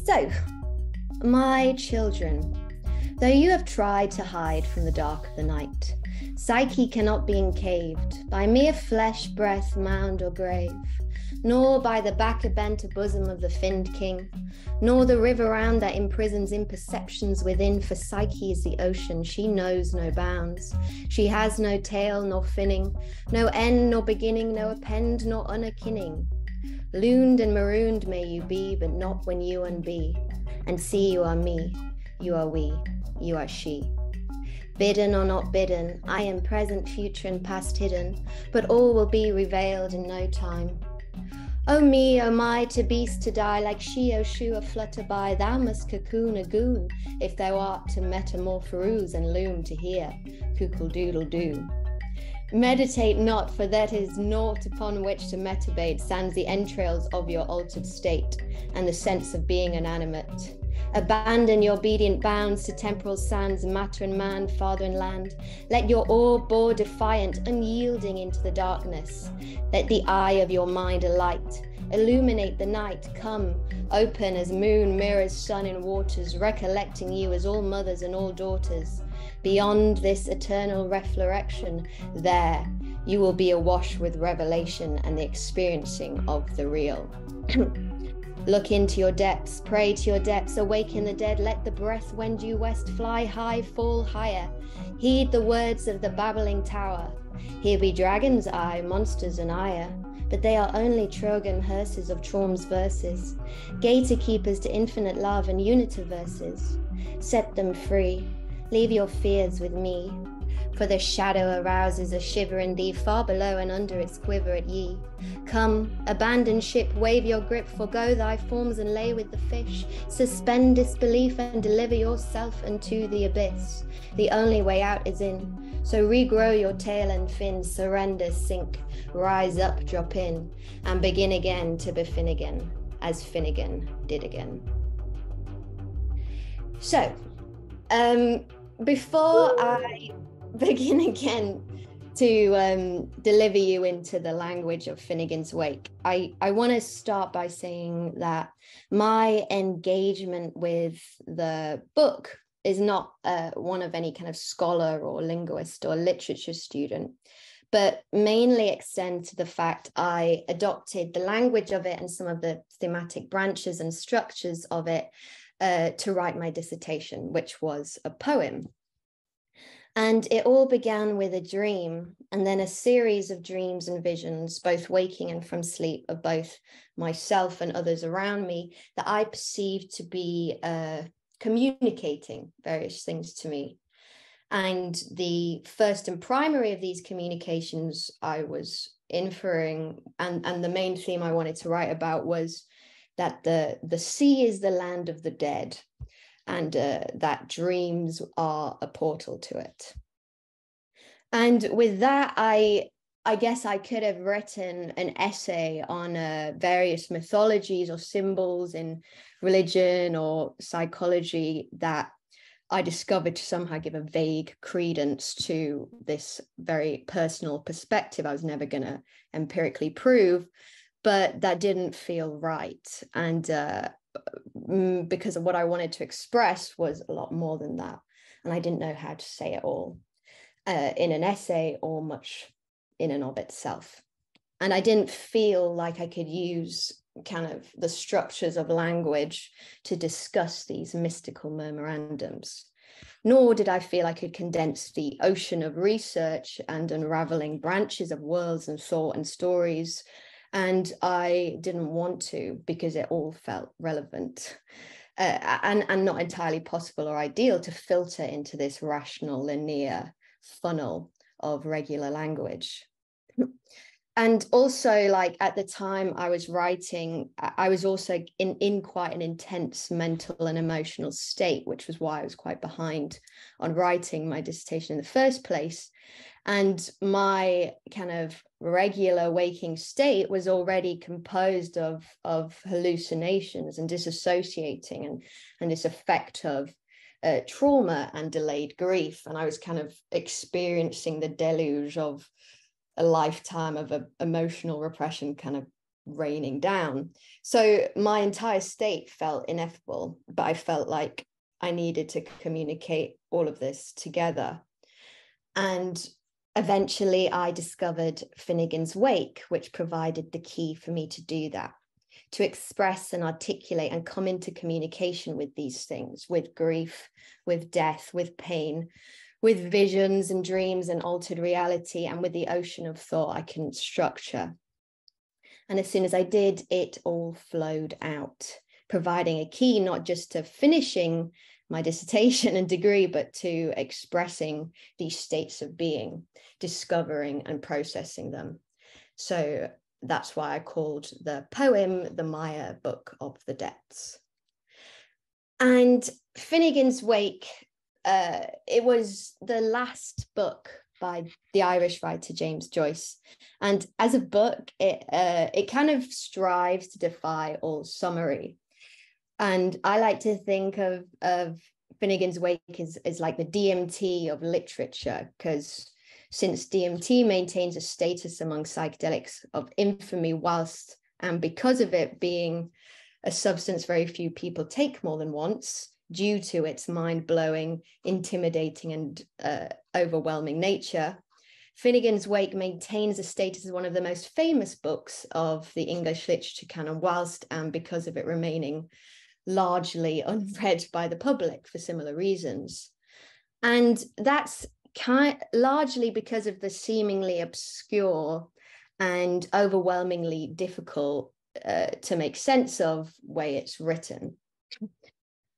So, my children, though you have tried to hide from the dark of the night, psyche cannot be encaved by mere flesh, breath, mound, or grave, nor by the back-bent bosom of the finned king, nor the river round that imprisons imperceptions within, for psyche is the ocean, she knows no bounds. She has no tail nor finning, no end nor beginning, no append nor unakinning. Looned and marooned may you be, but not when you unbe. And see, you are me, you are we, you are she. Bidden or not bidden, I am present, future, and past hidden, but all will be revealed in no time. O me, O my, to beast to die, like she, O shoe, a flutter by, thou must cocoon a goon, if thou art to metamorphose and loom to hear, cookle-doodle-doo. Meditate not, for that is naught upon which to metabate, sans the entrails of your altered state, and the sense of being inanimate. Abandon your obedient bounds to temporal sands, matter and man, father and land. Let your orb bore defiant, unyielding into the darkness. Let the eye of your mind alight, illuminate the night. Come, open as moon mirrors sun in waters, recollecting you as all mothers and all daughters. Beyond this eternal reflection, there you will be awash with revelation and the experiencing of the real. Look into your depths, pray to your depths, awaken the dead, let the breath wend you west, fly high, fall higher. Heed the words of the babbling tower. Here be dragons, aye, monsters and ire, but they are only Trojan hearses of Traum's verses, gator keepers to infinite love and universes. Set them free, leave your fears with me, for the shadow arouses a shiver in thee, far below and under its quiver at ye. Come, abandon ship, wave your grip, forgo thy forms and lay with the fish, suspend disbelief and deliver yourself unto the abyss. The only way out is in, so regrow your tail and fins, surrender, sink, rise up, drop in, and begin again to be Finnegan, as Finnegan did again. So, before I begin again to deliver you into the language of Finnegans Wake, I want to start by saying that my engagement with the book is not one of any kind of scholar or linguist or literature student, but mainly extend to the fact I adopted the language of it and some of the thematic branches and structures of it to write my dissertation, which was a poem. And it all began with a dream, and then a series of dreams and visions, both waking and from sleep, of both myself and others around me, that I perceived to be communicating various things to me. And the first and primary of these communications I was inferring, and the main theme I wanted to write about, was that the sea is the land of the dead, and that dreams are a portal to it. And with that, I guess I could have written an essay on various mythologies or symbols in religion or psychology that I discovered to somehow give a vague credence to this very personal perspective I was never going to empirically prove, but that didn't feel right. And because of what I wanted to express was a lot more than that. And I didn't know how to say it all in an essay or much in and of itself. And I didn't feel like I could use kind of the structures of language to discuss these mystical memorandums, nor did I feel I could condense the ocean of research and unraveling branches of worlds and thought and stories. And I didn't want to, because it all felt relevant and not entirely possible or ideal to filter into this rational, linear funnel of regular language. And also, like, at the time I was writing, I was also in quite an intense mental and emotional state, which was why I was quite behind on writing my dissertation in the first place. And my kind of regular waking state was already composed of hallucinations and disassociating and this effect of trauma and delayed grief. And I was kind of experiencing the deluge of a lifetime of emotional repression kind of raining down. So my entire state felt ineffable, but I felt like I needed to communicate all of this together. And eventually I discovered Finnegans Wake, which provided the key for me to do that, to express and articulate and come into communication with these things, with grief, with death, with pain, with visions and dreams and altered reality, and with the ocean of thought I can structure. And as soon as I did, it all flowed out, providing a key not just to finishing my dissertation and degree, but to expressing these states of being, discovering and processing them. So that's why I called the poem the Maya Book of the Depths. And Finnegans Wake, it was the last book by the Irish writer James Joyce. And as a book, it kind of strives to defy all summary. And I like to think of Finnegans Wake as like the DMT of literature, because since DMT maintains a status among psychedelics of infamy whilst and because of it being a substance very few people take more than once due to its mind-blowing, intimidating and overwhelming nature, Finnegans Wake maintains a status as one of the most famous books of the English literature canon whilst and because of it remaining largely unread by the public for similar reasons. And that's largely because of the seemingly obscure and overwhelmingly difficult to make sense of way it's written,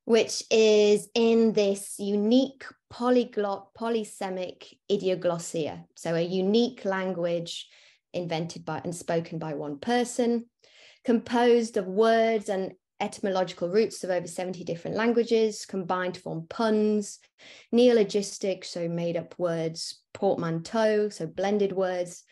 which is in this unique polyglot, polysemic idioglossia. So a unique language invented by and spoken by one person, composed of words and etymological roots of over 70 different languages combined to form puns, neologistics, so made up words, portmanteau, so blended words,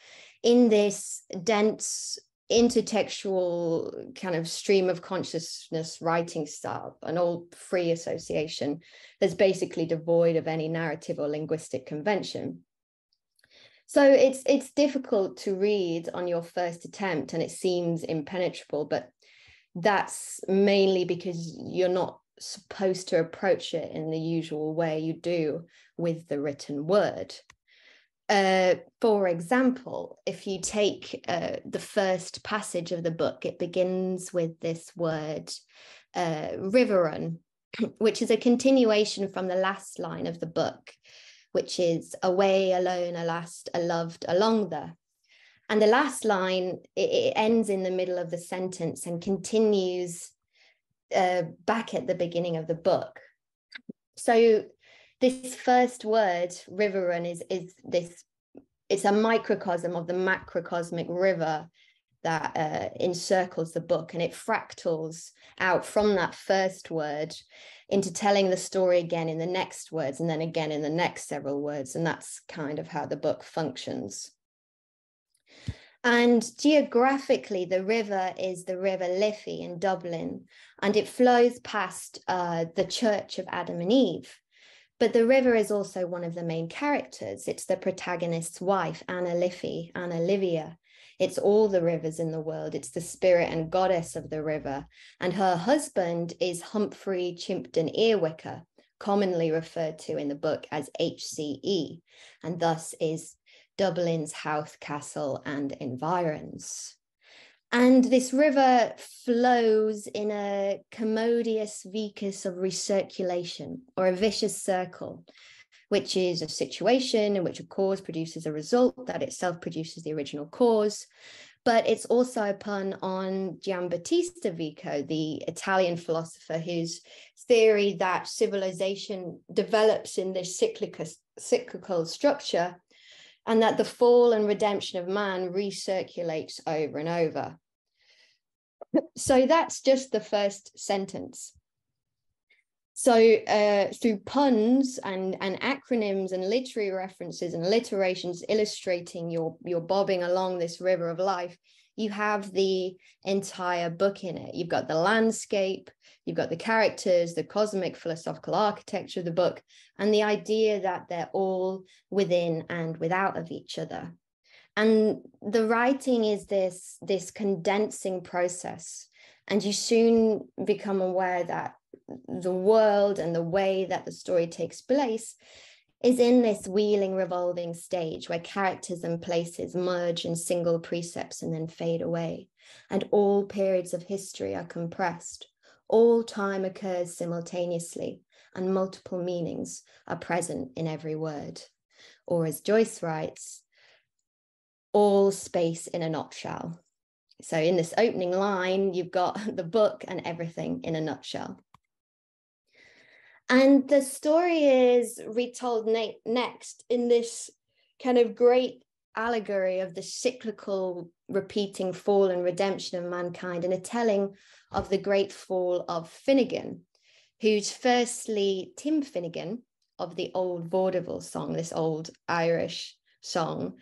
in this dense intertextual kind of stream of consciousness writing style, an all free association that's basically devoid of any narrative or linguistic convention. So it's difficult to read on your first attempt and it seems impenetrable, but that's mainly because you're not supposed to approach it in the usual way you do with the written word. For example, if you take the first passage of the book, it begins with this word, riverrun, which is a continuation from the last line of the book, which is away, alone, alas, aloved, along the. And the last line, it ends in the middle of the sentence and continues back at the beginning of the book. So this first word, riverrun, is this, it's a microcosm of the macrocosmic river that encircles the book, and it fractals out from that first word into telling the story again in the next words and then again in the next several words. And that's kind of how the book functions. And geographically, the river is the River Liffey in Dublin, and it flows past the Church of Adam and Eve. But the river is also one of the main characters. It's the protagonist's wife, Anna Liffey, Anna Livia. It's all the rivers in the world. It's the spirit and goddess of the river. And her husband is Humphrey Chimpton Earwicker, commonly referred to in the book as HCE, and thus is Dublin's Howth Castle and environs. And this river flows in a commodious vicus of recirculation, or a vicious circle, which is a situation in which a cause produces a result that itself produces the original cause. But it's also a pun on Giambattista Vico, the Italian philosopher whose theory that civilization develops in this cyclical structure, and that the fall and redemption of man recirculates over and over. So that's just the first sentence. So through puns and acronyms and literary references and alliterations illustrating your bobbing along this river of life, you have the entire book in it. You've got the landscape, you've got the characters, the cosmic philosophical architecture of the book, and the idea that they're all within and without of each other. And the writing is this condensing process, and you soon become aware that the world and the way that the story takes place is in this wheeling, revolving stage where characters and places merge in single precepts and then fade away. And all periods of history are compressed. All time occurs simultaneously, and multiple meanings are present in every word. Or as Joyce writes, all space in a nutshell. So in this opening line, you've got the book and everything in a nutshell. And the story is retold next in this kind of great allegory of the cyclical repeating fall and redemption of mankind, and a telling of the great fall of Finnegan, who's firstly Tim Finnegan of the old vaudeville song, this old Irish song,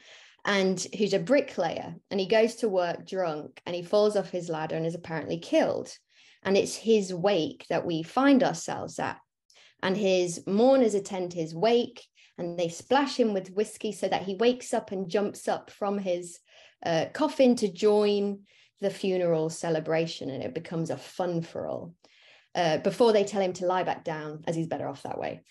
and who's a bricklayer, and he goes to work drunk and he falls off his ladder and is apparently killed. And it's his wake that we find ourselves at. And his mourners attend his wake and they splash him with whiskey so that he wakes up and jumps up from his coffin to join the funeral celebration, and it becomes a fun for all before they tell him to lie back down, as he's better off that way.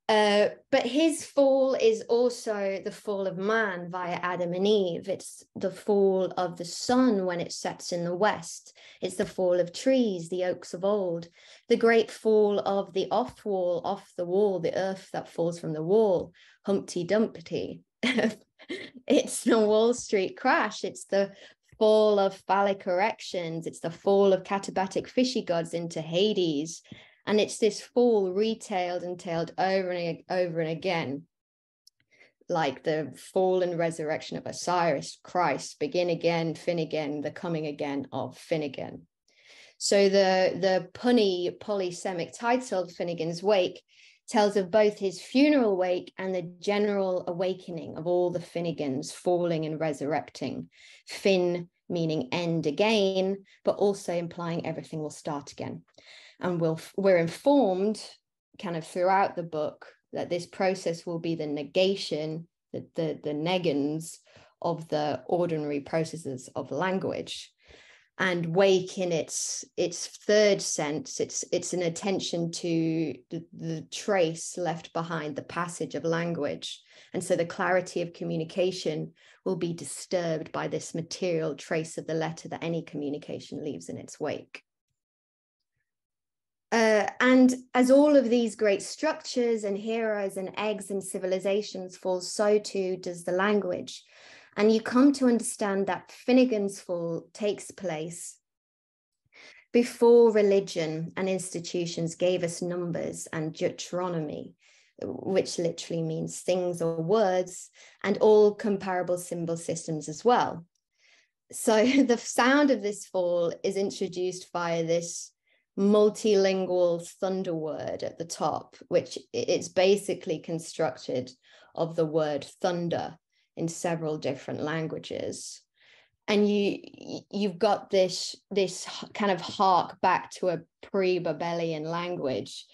But his fall is also the fall of man via Adam and Eve. It's the fall of the sun when it sets in the west. It's the fall of trees, the oaks of old, the great fall of the off the wall, the earth that falls from the wall, Humpty Dumpty. It's the Wall Street crash. It's the fall of phallic erections. It's the fall of katabatic fishy gods into Hades. And it's this fall retailed and told over and again, like the fall and resurrection of Osiris, Christ, begin again, Finnegan, the coming again of Finnegan. So the punny polysemic title, Finnegan's Wake, tells of both his funeral wake and the general awakening of all the Finnegans falling and resurrecting. Finn meaning end again, but also implying everything will start again. And we're informed kind of throughout the book that this process will be the negation, the negans of the ordinary processes of language. And wake in its third sense, it's an attention to the trace left behind, the passage of language. And so the clarity of communication will be disturbed by this material trace of the letter that any communication leaves in its wake. And as all of these great structures and heroes and eggs and civilizations fall, so too does the language. And you come to understand that Finnegan's fall takes place before religion and institutions gave us numbers and deuteronomy, which literally means things or words, and all comparable symbol systems as well. So the sound of this fall is introduced via this multilingual thunder word at the top, which it's basically constructed of the word thunder in several different languages. And you've got this kind of hark back to a pre-Babylonian language,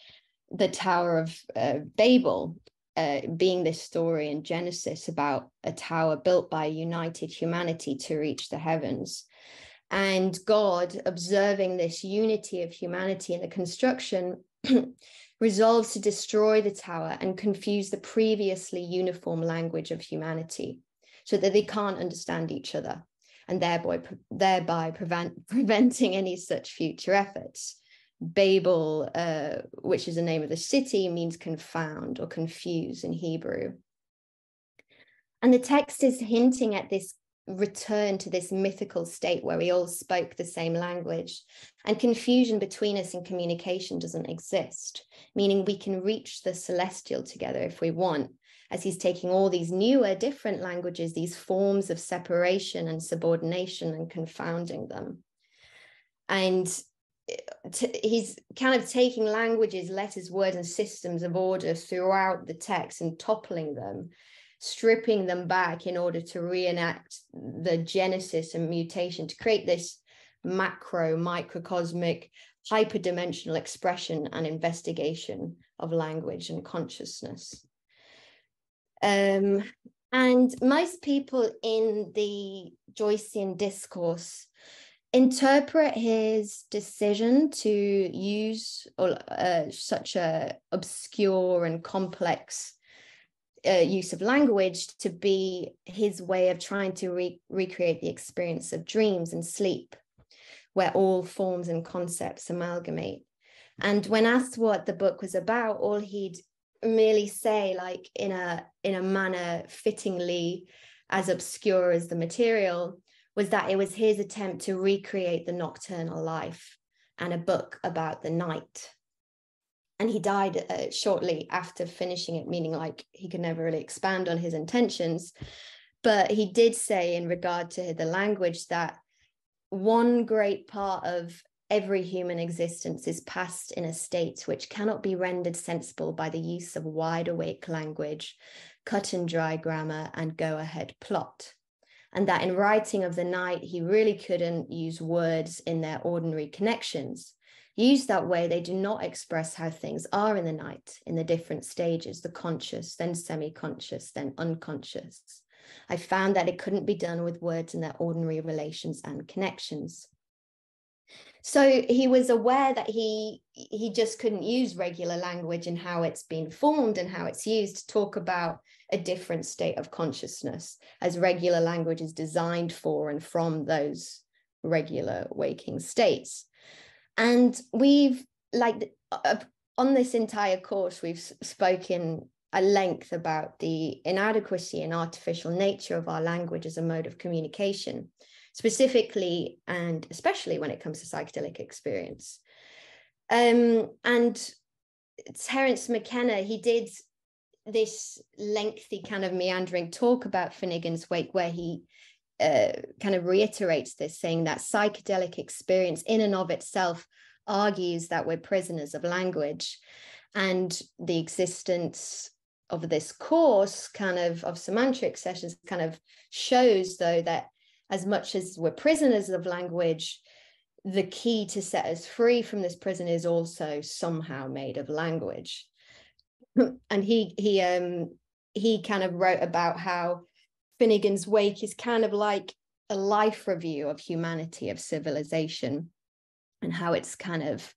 the Tower of Babel, being this story in Genesis about a tower built by united humanity to reach the heavens. And God, observing this unity of humanity in the construction, resolves to destroy the tower and confuse the previously uniform language of humanity so that they can't understand each other, and thereby preventing any such future efforts. Babel, which is the name of the city, means confound or confuse in Hebrew. And the text is hinting at this return to this mythical state where we all spoke the same language, and confusion between us in communication doesn't exist, meaning we can reach the celestial together if we want, as he's taking all these newer, different languages, these forms of separation and subordination, and confounding them. And he's kind of taking languages, letters, words, and systems of order throughout the text and toppling them, stripping them back in order to reenact the genesis and mutation to create this microcosmic, hyperdimensional expression and investigation of language and consciousness. And most people in the Joycean discourse interpret his decision to use such a obscure and complex use of language to be his way of trying to recreate the experience of dreams and sleep, where all forms and concepts amalgamate. And when asked what the book was about, all he'd merely say, like in a manner fittingly as obscure as the material, was that it was his attempt to recreate the nocturnal life and a book about the night. And he died shortly after finishing it, meaning like he could never really expand on his intentions. But he did say in regard to the language that one great part of every human existence is passed in a state which cannot be rendered sensible by the use of wide awake language, cut and dry grammar, and go ahead plot. And that in writing of the night, he really couldn't use words in their ordinary connections. Used that way, they do not express how things are in the night, in the different stages, the conscious, then semi-conscious, then unconscious. I found that it couldn't be done with words in their ordinary relations and connections. So he was aware that he just couldn't use regular language and how it's been formed and how it's used to talk about a different state of consciousness, as regular language is designed for and from those regular waking states. And we've, like, on this entire course, we've spoken at length about the inadequacy and artificial nature of our language as a mode of communication, specifically and especially when it comes to psychedelic experience. And Terence McKenna, he did this lengthy kind of meandering talk about Finnegans Wake, where he kind of reiterates this, saying that psychedelic experience in and of itself argues that we're prisoners of language, and the existence of this course kind of semantric sessions kind of shows, though, that as much as we're prisoners of language, the key to set us free from this prison is also somehow made of language. And he kind of wrote about how Finnegans Wake is kind of like a life review of humanity, of civilization, and how it's kind of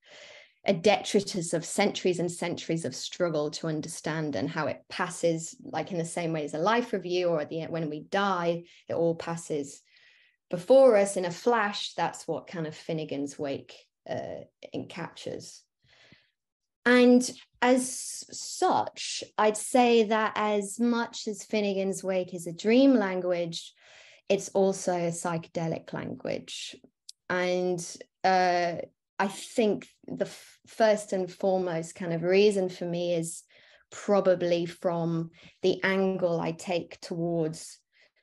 a detritus of centuries and centuries of struggle to understand, and how it passes, like in the same way as a life review, or at the end when we die, it all passes before us in a flash. That's what kind of Finnegans Wake captures. And as such, I'd say that as much as Finnegans Wake is a dream language, it's also a psychedelic language. And I think the first and foremost kind of reason for me is probably from the angle I take towards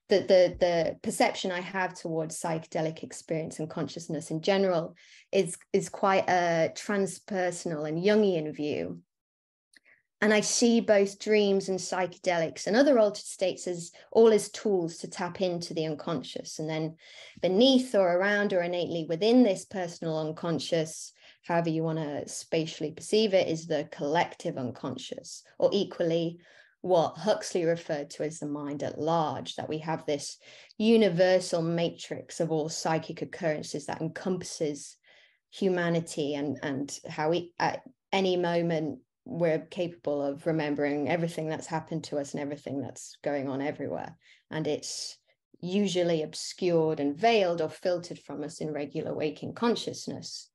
the perception I have towards psychedelic experience and consciousness in general is quite a transpersonal and Jungian view. And I see both dreams and psychedelics and other altered states as tools to tap into the unconscious. And then beneath or around or innately within this personal unconscious, however you want to spatially perceive it, is the collective unconscious, or equally what Huxley referred to as the mind at large, that we have this universal matrix of all psychic occurrences that encompasses humanity, and how we at any moment we're capable of remembering everything that's happened to us and everything that's going on everywhere. And it's usually obscured and veiled or filtered from us in regular waking consciousness.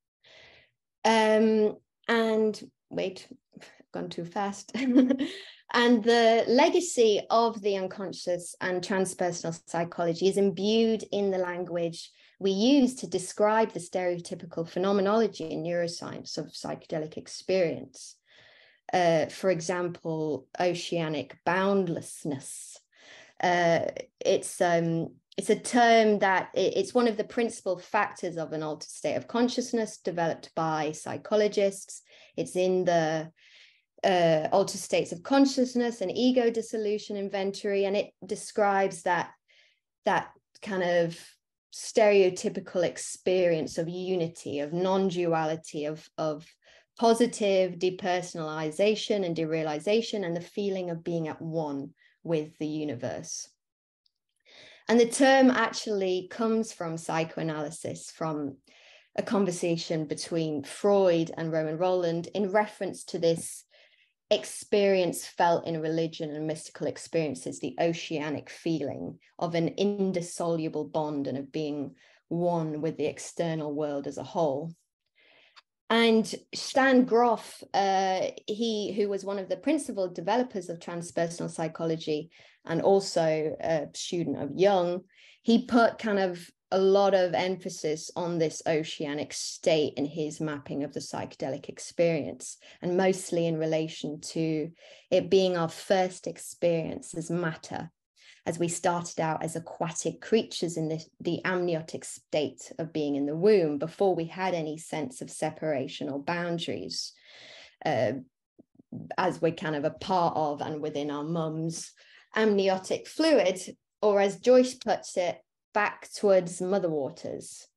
And wait, I've gone too fast. And the legacy of the unconscious and transpersonal psychology is imbued in the language we use to describe the stereotypical phenomenology in neuroscience of psychedelic experience. For example, oceanic boundlessness. It's it's a term that it's one of the principal factors of an altered state of consciousness developed by psychologists. It's in the altered states of consciousness and ego dissolution inventory, and it describes that kind of stereotypical experience of unity, of non-duality, of positive depersonalization and derealization, and the feeling of being at one with the universe. And the term actually comes from psychoanalysis, from a conversation between Freud and Rosalind in reference to this experience felt in religion and mystical experiences, the oceanic feeling of an indissoluble bond and of being one with the external world as a whole. And Stan Grof, who was one of the principal developers of transpersonal psychology and also a student of Jung, he put kind of a lot of emphasis on this oceanic state in his mapping of the psychedelic experience, and mostly in relation to it being our first experience as matter, as we started out as aquatic creatures in the amniotic state of being in the womb before we had any sense of separation or boundaries, as we're kind of a part of and within our mum's amniotic fluid, or as Joyce puts it, back towards mother waters.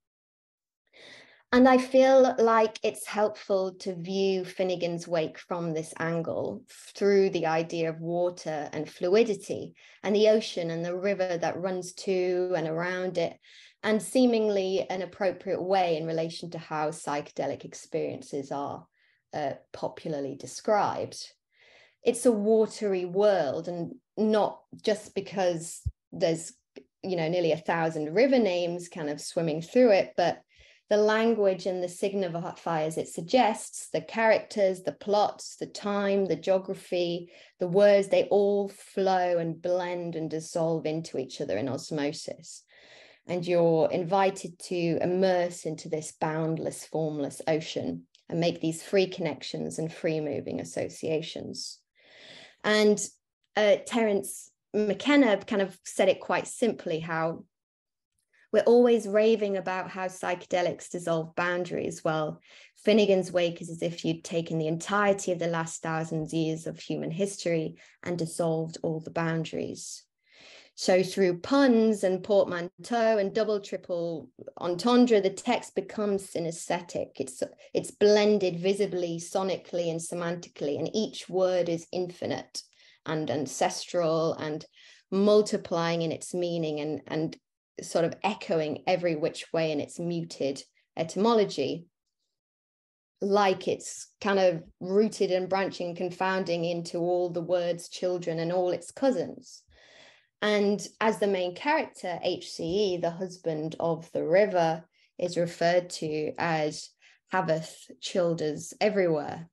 And I feel like it's helpful to view Finnegans' Wake from this angle, through the idea of water and fluidity and the ocean and the river that runs to and around it, and seemingly an appropriate way in relation to how psychedelic experiences are popularly described. It's a watery world, and not just because there's nearly 1,000 river names kind of swimming through it, but the language and the signifiers it suggests, the characters, the plots, the time, the geography, the words, they all flow and blend and dissolve into each other in osmosis. And you're invited to immerse into this boundless, formless ocean and make these free connections and free moving associations. And Terence McKenna kind of said it quite simply, how we're always raving about how psychedelics dissolve boundaries. Well, Finnegans' Wake is as if you'd taken the entirety of the last 1,000 years of human history and dissolved all the boundaries. So through puns and portmanteau and double, triple entendre, the text becomes synesthetic. It's blended visibly, sonically, and semantically, and each word is infinite and ancestral and multiplying in its meaning and sort of echoing every which way in its muted etymology, like it's kind of rooted and branching, confounding into all the words children and all its cousins. And as the main character, HCE, the husband of the river, is referred to as haveth childers everywhere.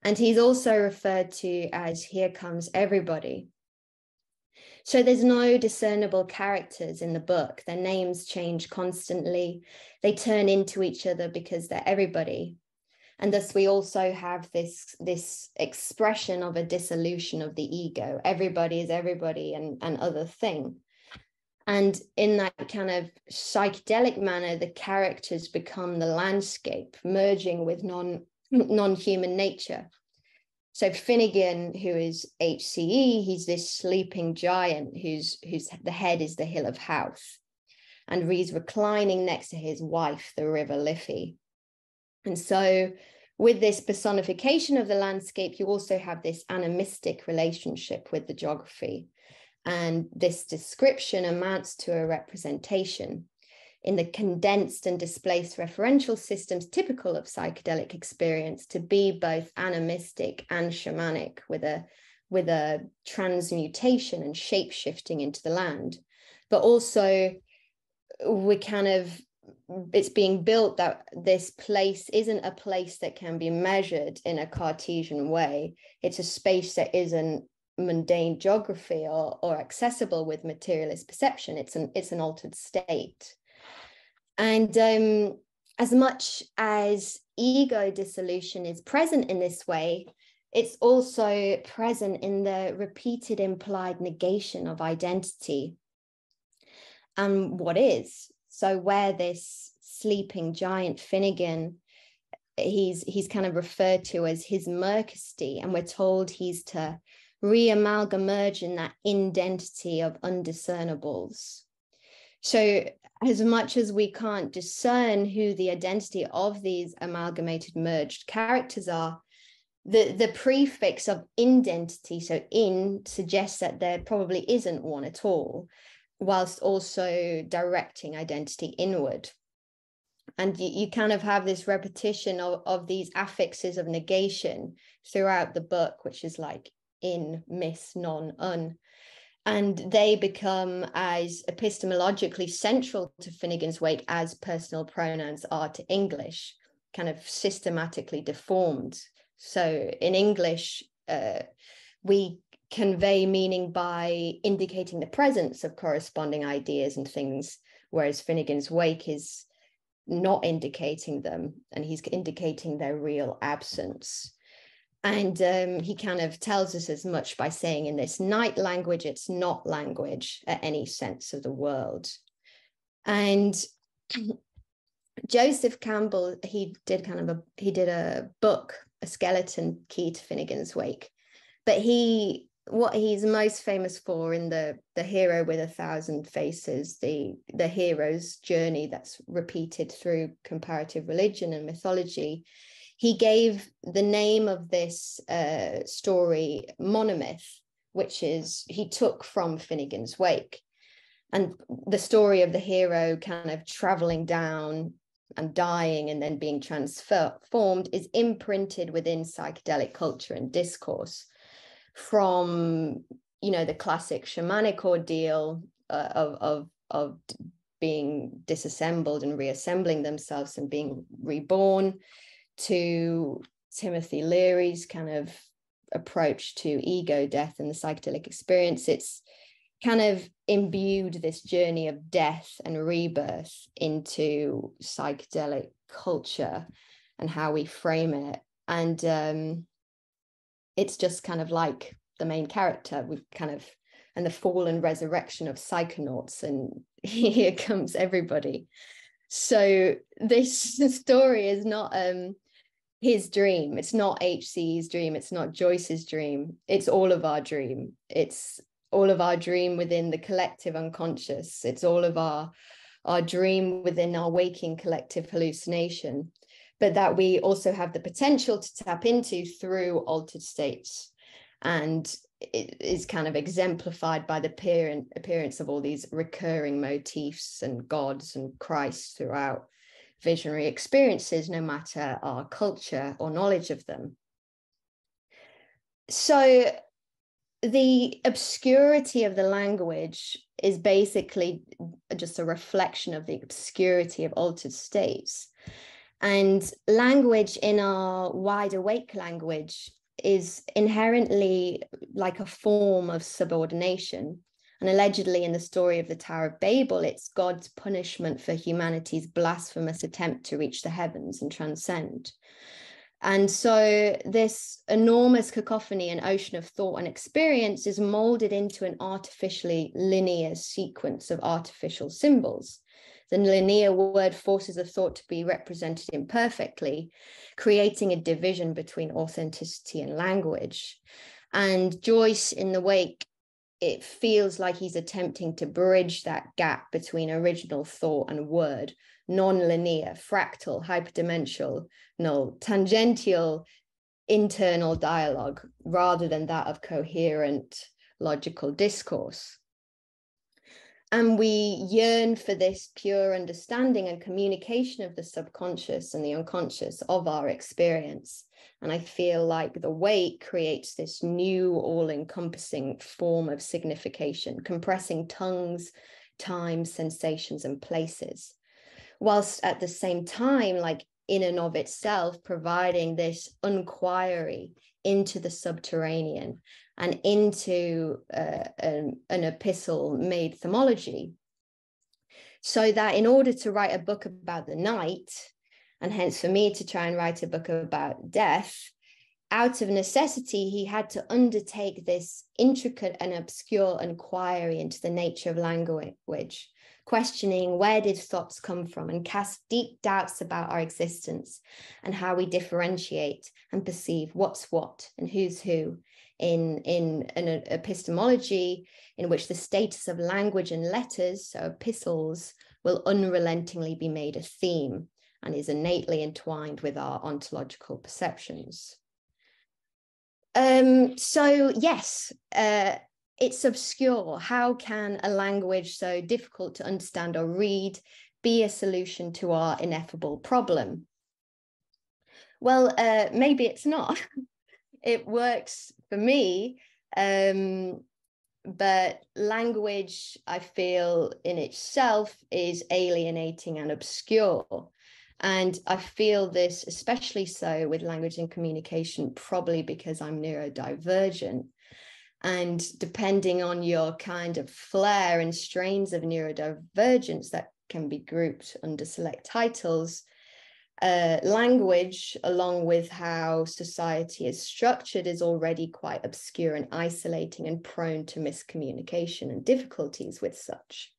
And he's also referred to as here comes everybody. So there's no discernible characters in the book. Their names change constantly. They turn into each other because they're everybody. And thus we also have this expression of a dissolution of the ego. Everybody is everybody and other thing. And in that kind of psychedelic manner, the characters become the landscape, merging with non-human nature. So Finnegan, who is HCE, he's this sleeping giant whose the head is the hill of Howth, and he's reclining next to his wife, the river Liffey. And so with this personification of the landscape, you also have this animistic relationship with the geography. And this description amounts to a representation in the condensed and displaced referential systems typical of psychedelic experience to be both animistic and shamanic, with a transmutation and shape shifting into the land. But also it's being built that this place isn't a place that can be measured in a Cartesian way. It's a space that isn't mundane geography or accessible with materialist perception. It's an altered state. And as much as ego dissolution is present in this way, it's also present in the repeated implied negation of identity. and what is. So where this sleeping giant Finnegan, he's kind of referred to as his mercosty, and we're told he's to re-amalgamage in that identity of undiscernibles. So as much as we can't discern who the identity of these amalgamated merged characters are, the prefix of identity, so in, suggests that there probably isn't one at all, whilst also directing identity inward. And you kind of have this repetition of these affixes of negation throughout the book, which is like in, miss, non, un. And they become as epistemologically central to Finnegans Wake as personal pronouns are to English, kind of systematically deformed. So in English, we convey meaning by indicating the presence of corresponding ideas and things, whereas Finnegans Wake is not indicating them, and he's indicating their real absence. And he kind of tells us as much by saying, in this night language, it's not language at any sense of the world. And Joseph Campbell, he did a book, A Skeleton Key to Finnegans Wake. But what he's most famous for in the Hero with 1,000 Faces, the hero's journey that's repeated through comparative religion and mythology, he gave the name of this story monomyth, which he took from Finnegans Wake. And the story of the hero kind of traveling down and dying and then being transformed is imprinted within psychedelic culture and discourse, from, the classic shamanic ordeal of being disassembled and reassembling themselves and being reborn, to Timothy Leary's kind of approach to ego death and the psychedelic experience. It's kind of imbued this journey of death and rebirth into psychedelic culture and how we frame it. And it's just kind of like the main character, and the fall and resurrection of psychonauts, and here comes everybody. So this story is not his dream. It's not HC's dream. It's not Joyce's dream. It's all of our dream. It's all of our dream within the collective unconscious. It's all of our dream within our waking collective hallucination, but that we also have the potential to tap into through altered states. And it is kind of exemplified by the appearance of all these recurring motifs and gods and Christ throughout visionary experiences, no matter our culture or knowledge of them. So the obscurity of the language is basically just a reflection of the obscurity of altered states. And language in our wide awake language is inherently like a form of subordination. And allegedly in the story of the Tower of Babel, it's God's punishment for humanity's blasphemous attempt to reach the heavens and transcend. And so this enormous cacophony and ocean of thought and experience is molded into an artificially linear sequence of artificial symbols. The linear word forces a thought to be represented imperfectly, creating a division between authenticity and language. And Joyce in the Wake, it feels like he's attempting to bridge that gap between original thought and word, non-linear, fractal, hyperdimensional, tangential, internal dialogue, rather than that of coherent, logical discourse. And we yearn for this pure understanding and communication of the subconscious and the unconscious of our experience. And I feel like the Wake creates this new all-encompassing form of signification, compressing tongues, times, sensations, and places, whilst at the same time, like in and of itself, providing this inquiry into the subterranean and into an epistle-made themology. So that in order to write a book about the night, and hence for me to try and write a book about death, out of necessity, he had to undertake this intricate and obscure inquiry into the nature of language, questioning where did thoughts come from, and cast deep doubts about our existence and how we differentiate and perceive what's what and who's who in an epistemology in which the status of language and letters, so epistles, will unrelentingly be made a theme and is innately entwined with our ontological perceptions. So yes, it's obscure. How can a language so difficult to understand or read be a solution to our ineffable problem? Well, maybe it's not. It works for me, but language, I feel in itself, is alienating and obscure. And I feel this especially so with language and communication, probably because I'm neurodivergent. And depending on your kind of flair and strains of neurodivergence that can be grouped under select titles, language, along with how society is structured, is already quite obscure and isolating and prone to miscommunication and difficulties with such.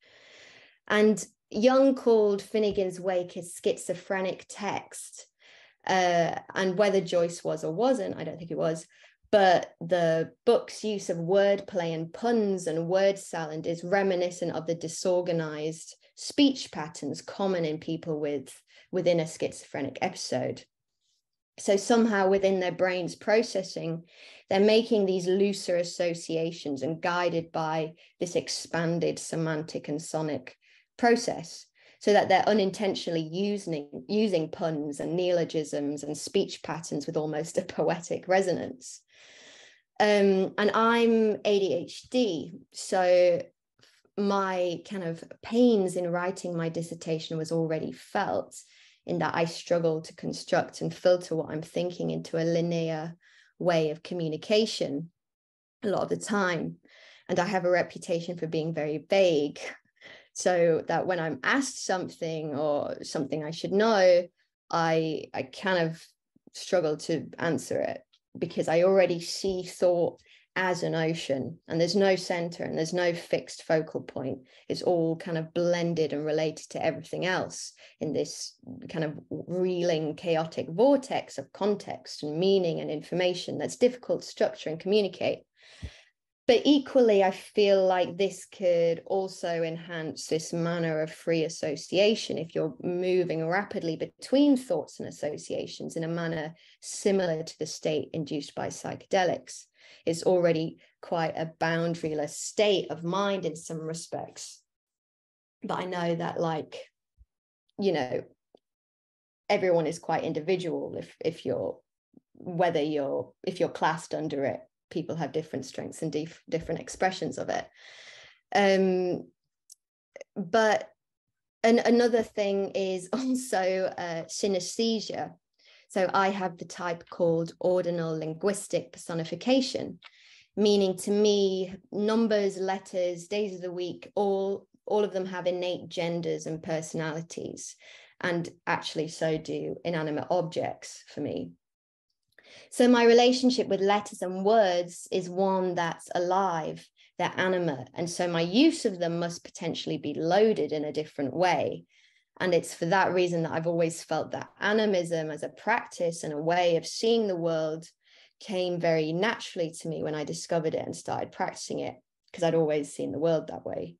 And Young called Finnegans Wake his schizophrenic text, and whether Joyce was or wasn't, I don't think it was, but the book's use of wordplay and puns and word salad is reminiscent of the disorganized speech patterns common in people within a schizophrenic episode. So somehow within their brains processing, they're making these looser associations and guided by this expanded semantic and sonic process, so that they're unintentionally using puns and neologisms and speech patterns with almost a poetic resonance. And I'm ADHD, so my kind of pains in writing my dissertation was already felt, in that I struggle to construct and filter what I'm thinking into a linear way of communication a lot of the time. And I have a reputation for being very vague, so that when I'm asked something or something I should know, I kind of struggle to answer it, because I already see thought as an ocean, and there's no center and there's no fixed focal point. It's all kind of blended and related to everything else in this kind of reeling, chaotic vortex of context and meaning and information that's difficult to structure and communicate. But equally, I feel like this could also enhance this manner of free association if you're moving rapidly between thoughts and associations in a manner similar to the state induced by psychedelics. It's already quite a boundaryless state of mind in some respects. But I know that, like, you know, everyone is quite individual if you're classed under it. People have different strengths and different expressions of it. But another thing is also synesthesia. So I have the type called ordinal linguistic personification, meaning to me, numbers, letters, days of the week, all of them have innate genders and personalities, and actually so do inanimate objects for me. So my relationship with letters and words is one that's alive, they're animate, and so my use of them must potentially be loaded in a different way. And it's for that reason that I've always felt that animism as a practice and a way of seeing the world came very naturally to me when I discovered it and started practicing it, because I'd always seen the world that way.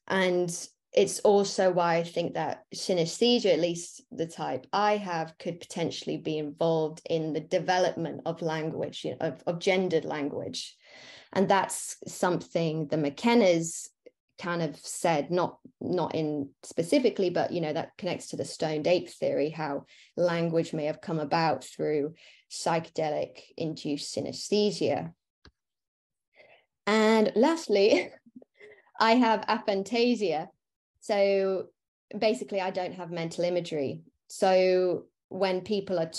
And it's also why I think that synesthesia, at least the type I have, could potentially be involved in the development of language, of gendered language. And that's something the McKenna's kind of said, not in specifically, but that connects to the stoned ape theory, how language may have come about through psychedelic induced synesthesia. And lastly, I have aphantasia. So basically, I don't have mental imagery. So when people are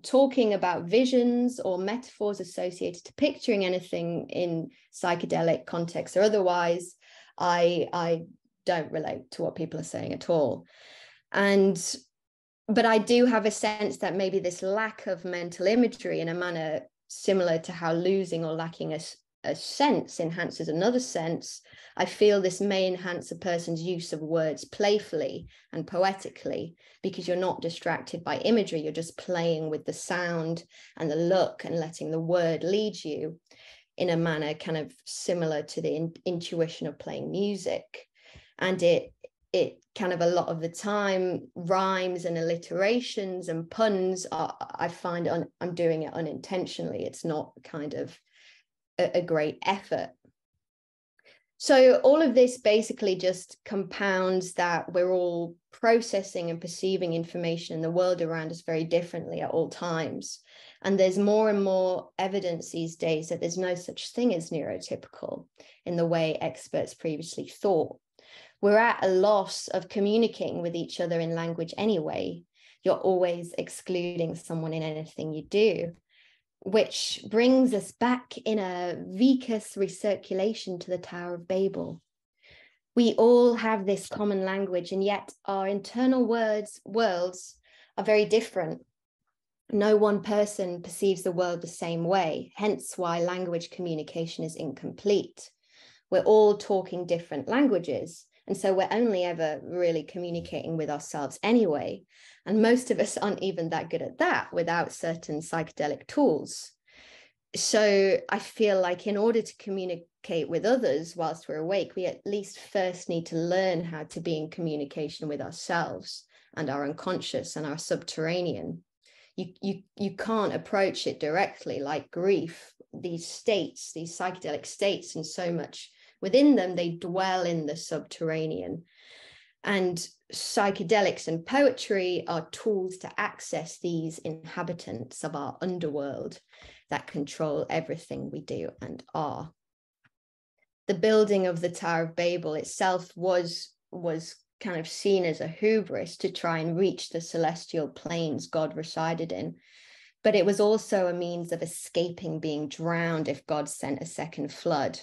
talking about visions or metaphors associated to picturing anything in psychedelic context or otherwise, I don't relate to what people are saying at all. But I do have a sense that maybe this lack of mental imagery, in a manner similar to how losing or lacking a sense enhances another sense, I feel this may enhance a person's use of words playfully and poetically, because you're not distracted by imagery, you're just playing with the sound and the look and letting the word lead you in a manner kind of similar to the intuition of playing music. And it kind of a lot of the time, rhymes and alliterations and puns are, I find I'm doing it unintentionally. It's not kind of a great effort. So all of this basically just compounds that we're all processing and perceiving information in the world around us very differently at all times. And there's more and more evidence these days that there's no such thing as neurotypical in the way experts previously thought. We're at a loss of communicating with each other in language anyway. You're always excluding someone in anything you do, which brings us back in a vicus recirculation to the Tower of Babel. We all have this common language, and yet our internal worlds are very different. No one person perceives the world the same way, hence why language communication is incomplete. We're all talking different languages, and so we're only ever really communicating with ourselves anyway. And most of us aren't even that good at that without certain psychedelic tools. So I feel like in order to communicate with others whilst we're awake, we at least first need to learn how to be in communication with ourselves and our unconscious and our subterranean. You can't approach it directly like grief, these states, these psychedelic states, and so much within them, they dwell in the subterranean. And psychedelics and poetry are tools to access these inhabitants of our underworld that control everything we do and are. The building of the Tower of Babel itself was kind of seen as a hubris to try and reach the celestial planes God resided in. But it was also a means of escaping being drowned if God sent a second flood.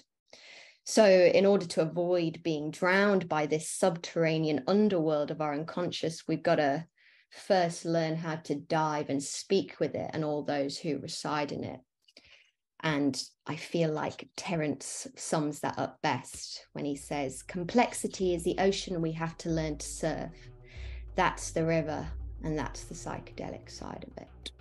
So in order to avoid being drowned by this subterranean underworld of our unconscious, we've got to first learn how to dive and speak with it and all those who reside in it. And I feel like Terence sums that up best when he says, complexity is the ocean we have to learn to surf. That's the river, and that's the psychedelic side of it.